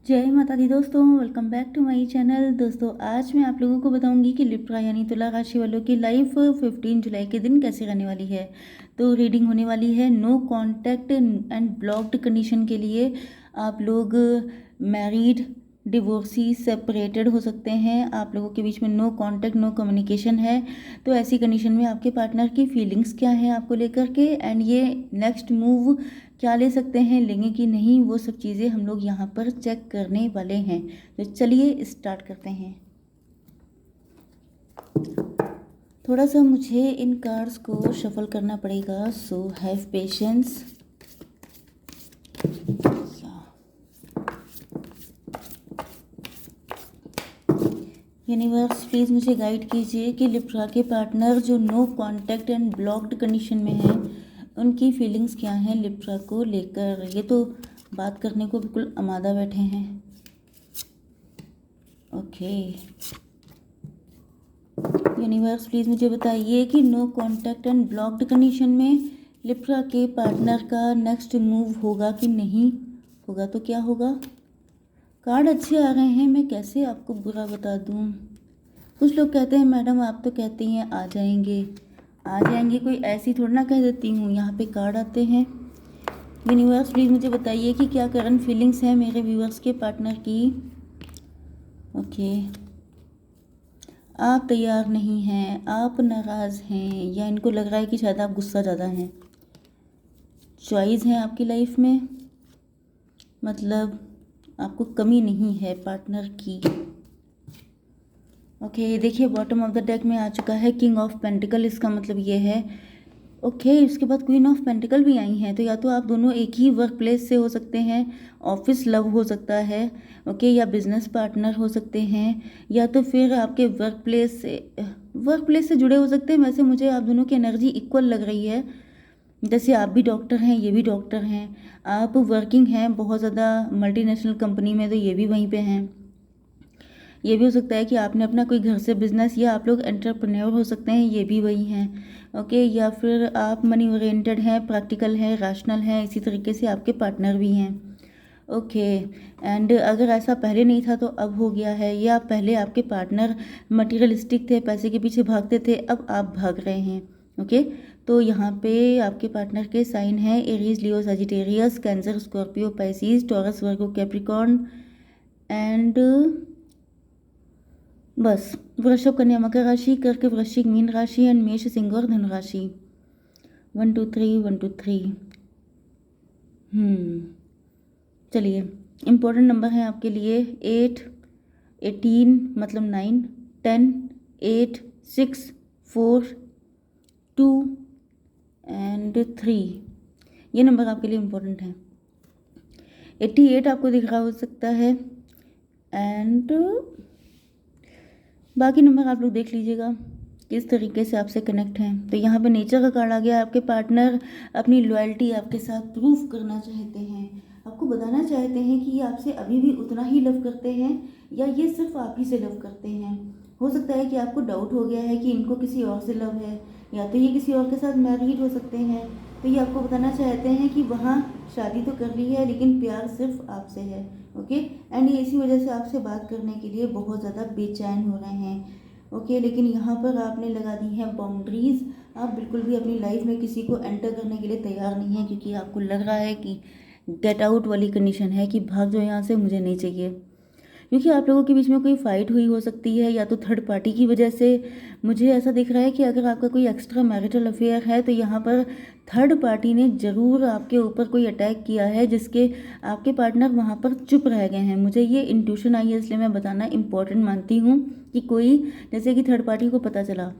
जय माता दी दोस्तों, welcome back to my channel. दोस्तों आज मैं आप लोगों को बताऊंगी कि लिब्रा यानी तुला राशि वालों की लाइफ 15 जुलाई के दिन कैसे रहने वाली है। तो रीडिंग होने वाली है no contact and blocked condition के लिए। आप लोग मैरिड, डिवोर्सी, सेपरेटेड हो सकते हैं। आप लोगों के बीच में नो कांटेक्ट, नो कम्युनिकेशन है। तो ऐसी कंडीशन में आपके पार्टनर की फीलिंग्स क्या है आपको लेकर के, एंड ये नेक्स्ट मूव क्या ले सकते हैं, लेंगे कि नहीं, वो सब चीज़ें हम लोग यहाँ पर चेक करने वाले हैं। तो चलिए स्टार्ट करते हैं। थोड़ा सा मुझे इन कार्ड्स को शफल करना पड़ेगा, so have patience. Universe please मुझे गाइड कीजिए कि लिब्रा के पार्टनर जो no contact and blocked condition में हैं, उनकी फीलिंग्स क्या हैं लिब्रा को लेकर। ये तो बात करने को बिल्कुल आमादा बैठे हैं। ओके यूनिवर्स प्लीज़ मुझे बताइए कि no contact and blocked condition में लिब्रा के पार्टनर का नेक्स्ट मूव होगा कि नहीं होगा, तो क्या होगा। कार्ड अच्छे आ रहे हैं, मैं कैसे आपको बुरा बता दूं। कुछ लोग कहते हैं मैडम आप तो कहती हैं आ जाएंगे आ जाएंगे, कोई ऐसी थोड़ा ना कह देती हूँ। यहाँ पे कार्ड आते हैं। यूनिवर्स प्लीज़ मुझे बताइए कि क्या करंट फीलिंग्स हैं मेरे व्यूअर्स के पार्टनर की। ओके आप तैयार नहीं हैं, आप नाराज़ हैं, या इनको लग रहा है कि शायद आप गुस्सा ज़्यादा हैं। चॉइस है आपकी लाइफ में, मतलब आपको कमी नहीं है पार्टनर की। ओके देखिए बॉटम ऑफ द डेक में आ चुका है किंग ऑफ पेंटिकल। इसका मतलब ये है ओके इसके बाद क्वीन ऑफ पेंटिकल भी आई हैं। तो या तो आप दोनों एक ही वर्क प्लेस से हो सकते हैं, ऑफिस लव हो सकता है, ओके, या बिजनेस पार्टनर हो सकते हैं, या तो फिर आपके वर्क प्लेस से जुड़े हो सकते हैं। वैसे मुझे आप दोनों की एनर्जी इक्वल लग रही है। जैसे आप भी डॉक्टर हैं, ये भी डॉक्टर हैं, आप वर्किंग हैं बहुत ज़्यादा मल्टीनेशनल कंपनी में, तो ये भी वहीं पे हैं। ये भी हो सकता है कि आपने अपना कोई घर से बिजनेस, या आप लोग एंटरप्रेन्योर हो सकते हैं, ये भी वही हैं। ओके या फिर आप मनी ओरिएंटेड हैं, प्रैक्टिकल हैं, रैशनल हैं, इसी तरीके से आपके पार्टनर भी हैं। ओके एंड अगर ऐसा पहले नहीं था तो अब हो गया है, या पहले आपके पार्टनर मटीरियलिस्टिक थे, पैसे के पीछे भागते थे, अब आप भाग रहे हैं। ओके तो यहाँ पे आपके पार्टनर के साइन हैं Aries, Leo, Sagittarius, cancer, Scorpio, Pisces, taurus, Virgo, Capricorn and बस वृषभ, कन्या, मकर राशि, कर्क, वृश्चिक, मीन राशि एंड मेष, सिंह और धनु राशि। 1 2 3 1 2 3। चलिए इम्पोर्टेंट नंबर है आपके लिए 8 18 मतलब 9 10 8 6 4 2 एंड 3। ये नंबर आपके लिए इम्पोर्टेंट है। 88 आपको दिख रहा हो सकता है, एंड बाकी नंबर आप लोग देख लीजिएगा किस तरीके से आपसे कनेक्ट हैं। तो यहाँ पे नेचर का कार्ड आ गया। आपके पार्टनर अपनी लॉयल्टी आपके साथ प्रूफ करना चाहते हैं, आपको बताना चाहते हैं कि ये आपसे अभी भी उतना ही लव करते हैं, या ये सिर्फ आप ही से लव करते हैं। हो सकता है कि आपको डाउट हो गया है कि इनको किसी और से लव है, या तो ये किसी और के साथ मैरिड हो सकते हैं। तो ये आपको बताना चाहते हैं कि वहाँ शादी तो कर ली है लेकिन प्यार सिर्फ आपसे है। ओके एंड ये इसी वजह से आपसे बात करने के लिए बहुत ज़्यादा बेचैन हो रहे हैं। ओके लेकिन यहाँ पर आपने लगा दी है बाउंड्रीज। आप बिल्कुल भी अपनी लाइफ में किसी को एंटर करने के लिए तैयार नहीं है, क्योंकि आपको लग रहा है कि गेट आउट वाली कंडीशन है कि भाग जाओ यहाँ से, मुझे नहीं चाहिए। क्योंकि आप लोगों के बीच में कोई फाइट हुई हो सकती है, या तो थर्ड पार्टी की वजह से। मुझे ऐसा दिख रहा है कि अगर आपका कोई एक्स्ट्रा मैरिटल अफेयर है तो यहाँ पर थर्ड पार्टी ने ज़रूर आपके ऊपर कोई अटैक किया है, जिसके आपके पार्टनर वहाँ पर चुप रह गए हैं। मुझे ये इंट्यूशन आई है, इसलिए मैं बताना इम्पोर्टेंट मानती हूँ कि कोई, जैसे कि थर्ड पार्टी को पता चला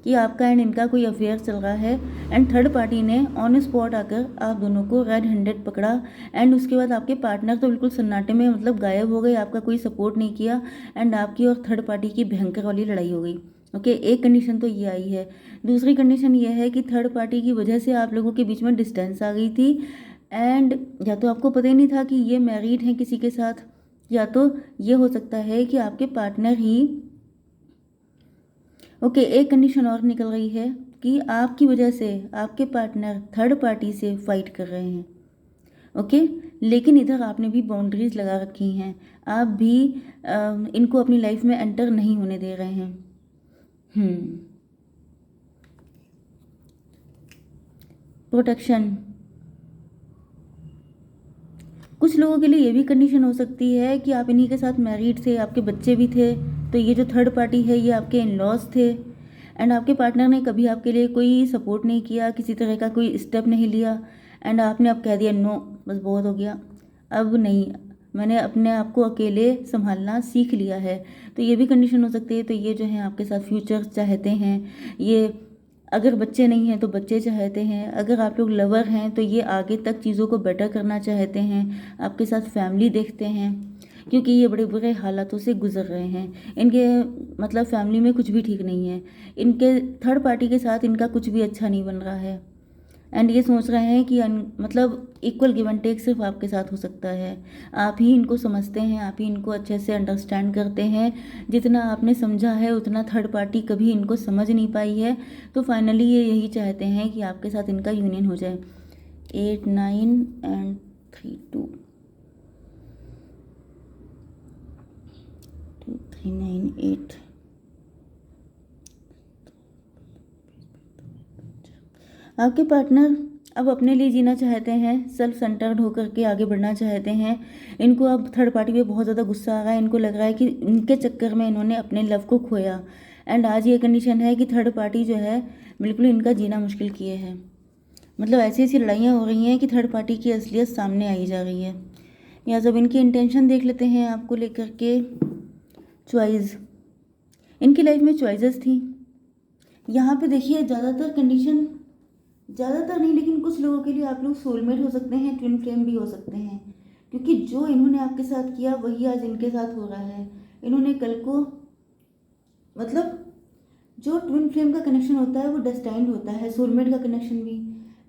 कि आपका एंड इनका कोई अफेयर चल रहा है, एंड थर्ड पार्टी ने ऑन स्पॉट आकर आप दोनों को रेड हैंडेड पकड़ा, एंड उसके बाद आपके पार्टनर तो बिल्कुल सन्नाटे में मतलब गायब हो गए, आपका कोई सपोर्ट नहीं किया, एंड आपकी और थर्ड पार्टी की भयंकर वाली लड़ाई हो गई। ओके एक कंडीशन तो ये आई है। दूसरी कंडीशन ये है कि थर्ड पार्टी की वजह से आप लोगों के बीच में डिस्टेंस आ गई थी, एंड या तो आपको पता ही नहीं था कि ये मैरिड हैं किसी के साथ, या तो ये हो सकता है कि आपके पार्टनर ही ओके एक कंडीशन और निकल रही है कि आपकी वजह से आपके पार्टनर थर्ड पार्टी से फाइट कर रहे हैं। ओके। लेकिन इधर आपने भी बाउंड्रीज लगा रखी हैं, आप भी इनको अपनी लाइफ में एंटर नहीं होने दे रहे हैं। प्रोटेक्शन, कुछ लोगों के लिए ये भी कंडीशन हो सकती है कि आप इन्हीं के साथ मैरिड थे, आपके बच्चे भी थे, तो ये जो थर्ड पार्टी है ये आपके इन लॉज थे, एंड आपके पार्टनर ने कभी आपके लिए कोई सपोर्ट नहीं किया, किसी तरह का कोई स्टेप नहीं लिया, एंड आपने अब कह दिया नो बस बहुत हो गया, अब नहीं, मैंने अपने आप को अकेले संभालना सीख लिया है। तो ये भी कंडीशन हो सकती है। तो ये जो है आपके साथ फ्यूचर चाहते हैं, ये अगर बच्चे नहीं हैं तो बच्चे चाहते हैं, अगर आप लोग लवर हैं तो ये आगे तक चीज़ों को बेटर करना चाहते हैं, आपके साथ फैमिली देखते हैं, क्योंकि ये बड़े बुरे हालातों से गुजर रहे हैं। इनके मतलब फैमिली में कुछ भी ठीक नहीं है, इनके थर्ड पार्टी के साथ इनका कुछ भी अच्छा नहीं बन रहा है, एंड ये सोच रहे हैं कि मतलब इक्वल गिव एंड टेक सिर्फ आपके साथ हो सकता है। आप ही इनको समझते हैं, आप ही इनको अच्छे से अंडरस्टैंड करते हैं, जितना आपने समझा है उतना थर्ड पार्टी कभी इनको समझ नहीं पाई है। तो फाइनली ये यही चाहते हैं कि आपके साथ इनका यूनियन हो जाए। 8 9 एंड 3 2 2 3 9 8। आपके पार्टनर अब अपने लिए जीना चाहते हैं, सेल्फ सेंटर्ड होकर के आगे बढ़ना चाहते हैं। इनको अब थर्ड पार्टी पे बहुत ज़्यादा गुस्सा आ रहा है, इनको लग रहा है कि इनके चक्कर में इन्होंने अपने लव को खोया, एंड आज ये कंडीशन है कि थर्ड पार्टी जो है बिल्कुल इनका जीना मुश्किल किए है। मतलब ऐसी ऐसी लड़ाइयाँ हो रही हैं कि थर्ड पार्टी की असलियत सामने आई जा रही है। या जब इनकी इंटेंशन देख लेते हैं आपको लेकर के, चॉइस, इनकी लाइफ में चॉइसेस थी। यहाँ पे देखिए ज़्यादातर कंडीशन, ज़्यादातर नहीं लेकिन कुछ लोगों के लिए आप लोग सोलमेट हो सकते हैं, ट्विन फ्लेम भी हो सकते हैं, क्योंकि जो इन्होंने आपके साथ किया वही आज इनके साथ हो रहा है। इन्होंने कल को मतलब जो ट्विन फ्लेम का कनेक्शन होता है वो डेस्टाइन्ड होता है, सोलमेट का कनेक्शन भी,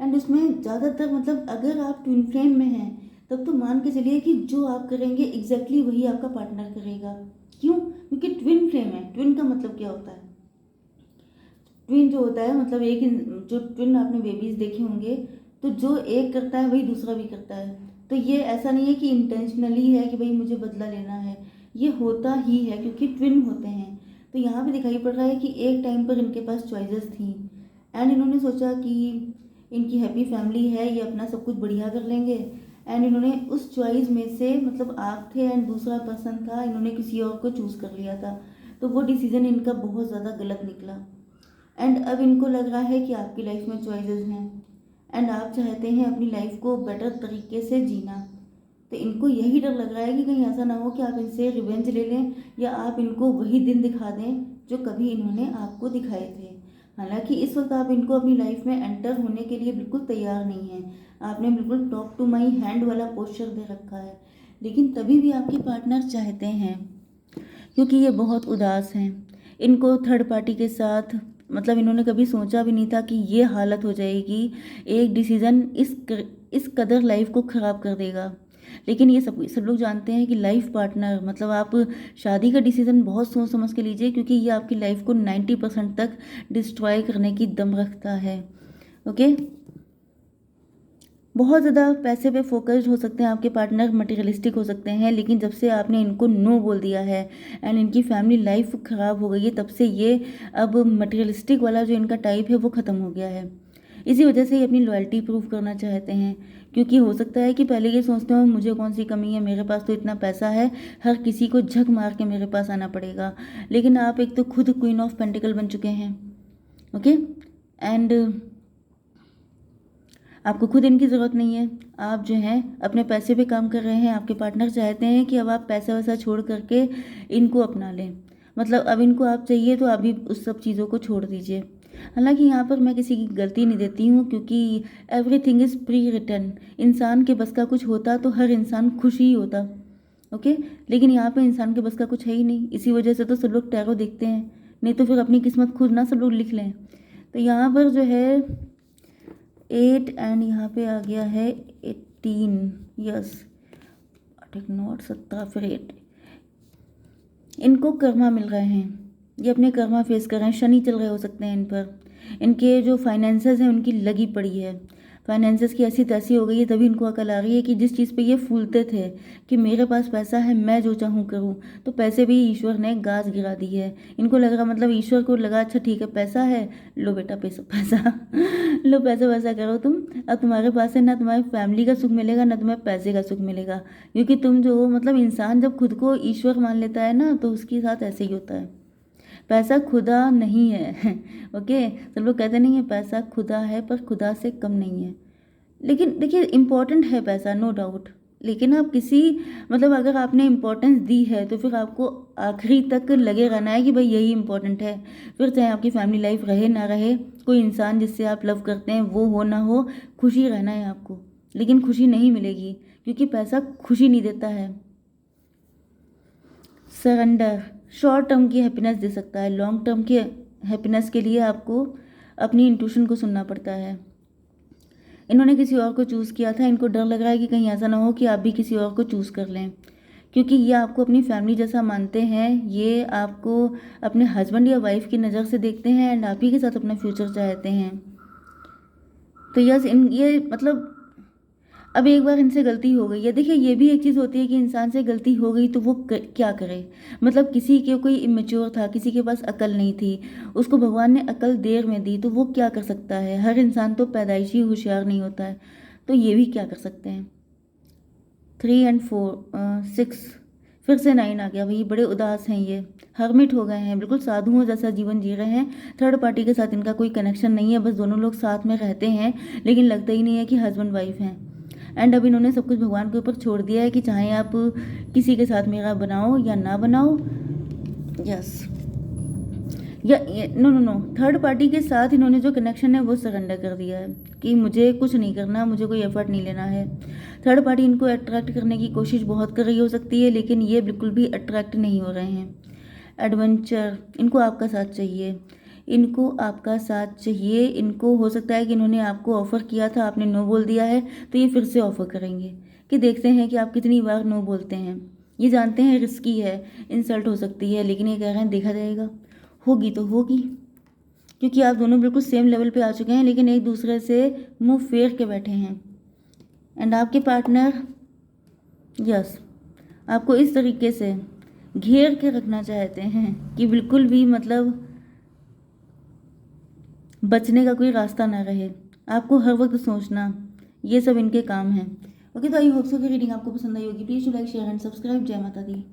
एंड उसमें ज़्यादातर मतलब अगर आप ट्विन फ्लेम में हैं तब तो मान के चलिए कि जो आप करेंगे एग्जैक्टली वही आपका पार्टनर करेगा। क्यों? क्योंकि ट्विन फ्लेम है। ट्विन का मतलब क्या होता है? ट्विन जो होता है मतलब जो ट्विन आपने बेबीज देखे होंगे, तो जो एक करता है वही दूसरा भी करता है। तो ये ऐसा नहीं है कि इंटेंशनली है कि भाई मुझे बदला लेना है, ये होता ही है क्योंकि ट्विन होते हैं। तो यहाँ पे दिखाई पड़ रहा है कि एक टाइम पर इनके पास चॉइसेस थी, एंड इन्होंने सोचा कि इनकी हैप्पी फैमिली है, ये अपना सब कुछ बढ़िया कर लेंगे, एंड इन्होंने उस चॉइस में से मतलब आप थे एंड दूसरा पर्सन था, इन्होंने किसी और को चूज़ कर लिया था। तो वो डिसीज़न इनका बहुत ज़्यादा गलत निकला, एंड अब इनको लग रहा है कि आपकी लाइफ में चॉइसेस हैं, एंड आप चाहते हैं अपनी लाइफ को बेटर तरीके से जीना। तो इनको यही डर लग रहा है कि कहीं ऐसा ना हो कि आप इनसे रिवेंज ले लें, या आप इनको वही दिन दिखा दें जो कभी इन्होंने आपको दिखाए थे। हालांकि इस वक्त आप इनको अपनी लाइफ में एंटर होने के लिए बिल्कुल तैयार नहीं हैं, आपने बिल्कुल टॉक टू माई हैंड वाला पोस्चर दे रखा है, लेकिन तभी भी आपके पार्टनर चाहते हैं, क्योंकि ये बहुत उदास हैं। इनको थर्ड पार्टी के साथ मतलब इन्होंने कभी सोचा भी नहीं था कि ये हालत हो जाएगी, एक डिसीज़न इस कदर लाइफ को ख़राब कर देगा। लेकिन ये सब लोग जानते हैं कि लाइफ पार्टनर मतलब आप शादी का डिसीज़न बहुत सोच समझ के लीजिए, क्योंकि ये आपकी लाइफ को 90% तक डिस्ट्रॉय करने की दम रखता है। ओके, बहुत ज़्यादा पैसे पे फोकस्ड हो सकते हैं आपके पार्टनर, मटेरियलिस्टिक हो सकते हैं, लेकिन जब से आपने इनको नो बोल दिया है एंड इनकी फैमिली लाइफ ख़राब हो गई है, तब से ये अब मटेरियलिस्टिक वाला जो इनका टाइप है वो ख़त्म हो गया है। इसी वजह से ये अपनी लॉयल्टी प्रूव करना चाहते हैं, क्योंकि हो सकता है कि पहले ये सोचते हो मुझे कौन सी कमी है, मेरे पास तो इतना पैसा है, हर किसी को झक मार के मेरे पास आना पड़ेगा। लेकिन आप एक तो खुद क्वीन ऑफ पेंटिकल बन चुके हैं। ओके, एंड आपको खुद इनकी ज़रूरत नहीं है, आप जो हैं अपने पैसे पे काम कर रहे हैं। आपके पार्टनर चाहते हैं कि अब आप पैसा वैसा छोड़ करके इनको अपना लें, मतलब अब इनको आप चाहिए तो अभी उस सब चीज़ों को छोड़ दीजिए। हालांकि यहाँ पर मैं किसी की गलती नहीं देती हूँ, क्योंकि एवरीथिंग इज़ प्री रिटन। इंसान के बस का कुछ होता तो हर इंसान खुश ही होता। ओके, लेकिन यहाँ पे इंसान के बस का कुछ है ही नहीं, इसी वजह से तो सब लोग टैरो देखते हैं, नहीं तो फिर अपनी किस्मत खुद ना सब लोग लिख लें। तो यहाँ पर जो है 8 एंड यहाँ पे आ गया है 18, यस, टेक नोट, 17 फिर 8। इनको कर्मा मिल रहे हैं, ये अपने कर्मा फेस कर रहे हैं, शनि चल रहे हो सकते हैं इन पर, इनके जो फाइनेंसेस हैं उनकी लगी पड़ी है। फाइनेंसेस की ऐसी तैसी हो गई है, तभी इनको अकल आ रही है कि जिस चीज़ पे ये फूलते थे कि मेरे पास पैसा है, मैं जो चाहूँ करूँ, तो पैसे भी ईश्वर ने गाज गिरा दी है। इनको लग रहा, मतलब ईश्वर को लगा अच्छा ठीक है पैसा है, लो बेटा पैसा पैसा लो पैसा वैसा करो तुम। अब तुम्हारे पास है ना, तुम्हारी फैमिली का सुख मिलेगा ना तुम्हें पैसे का सुख मिलेगा, क्योंकि तुम जो, मतलब इंसान जब खुद को ईश्वर मान लेता है ना, तो उसके साथ ऐसे ही होता है। पैसा खुदा नहीं है ओके, सब लोग कहते नहीं है पैसा खुदा है, पर खुदा से कम नहीं है। लेकिन देखिए इम्पोर्टेंट है पैसा, नो डाउट, लेकिन आप किसी, मतलब अगर आपने इम्पोर्टेंस दी है तो फिर आपको आखिरी तक लगे रहना है कि भाई यही इम्पोर्टेंट है। फिर चाहे आपकी फैमिली लाइफ रहे ना रहे, कोई इंसान जिससे आप लव करते हैं वो हो ना हो, खुशी रहना है आपको। लेकिन खुशी नहीं मिलेगी, क्योंकि पैसा खुशी नहीं देता है। सरेंडर शॉर्ट टर्म की हैप्पीनेस दे सकता है, लॉन्ग टर्म की हैप्पीनेस के लिए आपको अपनी इंट्यूशन को सुनना पड़ता है। इन्होंने किसी और को चूज़ किया था, इनको डर लग रहा है कि कहीं ऐसा ना हो कि आप भी किसी और को चूज़ कर लें, क्योंकि ये आपको अपनी फैमिली जैसा मानते हैं, ये आपको अपने हस्बैंड या वाइफ की नज़र से देखते हैं एंड आप ही के साथ अपना फ्यूचर चाहते हैं। तो यस, इन ये मतलब अब एक बार इनसे गलती हो गई है। देखिए ये भी एक चीज़ होती है कि इंसान से गलती हो गई तो वो क्या करे, मतलब किसी के कोई इमेच्योर था, किसी के पास अकल नहीं थी, उसको भगवान ने अकल देर में दी, तो वो क्या कर सकता है। हर इंसान तो पैदाइशी होशियार नहीं होता है, तो ये भी क्या कर सकते हैं। 3 और 4 6 फिर से 9 आ गया। भाई बड़े उदास हैं, ये हर्मिट हो गए हैं, बिल्कुल साधुओं जैसा जीवन जी रहे हैं। थर्ड पार्टी के साथ इनका कोई कनेक्शन नहीं है, बस दोनों लोग साथ में रहते हैं, लेकिन लगता ही नहीं है कि हस्बैंड वाइफ हैं। एंड अब इन्होंने सब कुछ भगवान के ऊपर छोड़ दिया है कि चाहे आप किसी के साथ मेरा बनाओ या ना बनाओ। यस, या no no no, third party के साथ इन्होंने जो कनेक्शन है वो सरेंडर कर दिया है कि मुझे कुछ नहीं करना, मुझे कोई एफर्ट नहीं लेना है। थर्ड पार्टी इनको अट्रैक्ट करने की कोशिश बहुत कर रही हो सकती है, लेकिन ये बिल्कुल भी अट्रैक्ट नहीं हो रहे हैं। एडवेंचर, इनको आपका साथ चाहिए, इनको आपका साथ चाहिए। इनको हो सकता है कि इन्होंने आपको ऑफ़र किया था, आपने नो बोल दिया है, तो ये फिर से ऑफ़र करेंगे कि देखते हैं कि आप कितनी बार नो बोलते हैं। ये जानते हैं रिस्की है, इंसल्ट हो सकती है, लेकिन ये कह रहे हैं देखा जाएगा, होगी तो होगी, क्योंकि आप दोनों बिल्कुल सेम लेवल पे आ चुके हैं, लेकिन एक दूसरे से मुंह फेर के बैठे हैं। एंड आपके पार्टनर यस आपको इस तरीके से घेर के रखना चाहते हैं कि बिल्कुल भी, मतलब बचने का कोई रास्ता ना रहे, आपको हर वक्त सोचना, ये सब इनके काम हैं। ओके, तो आई होप सो कि रीडिंग आपको पसंद आई होगी। Please to like share and subscribe. जय माता दी।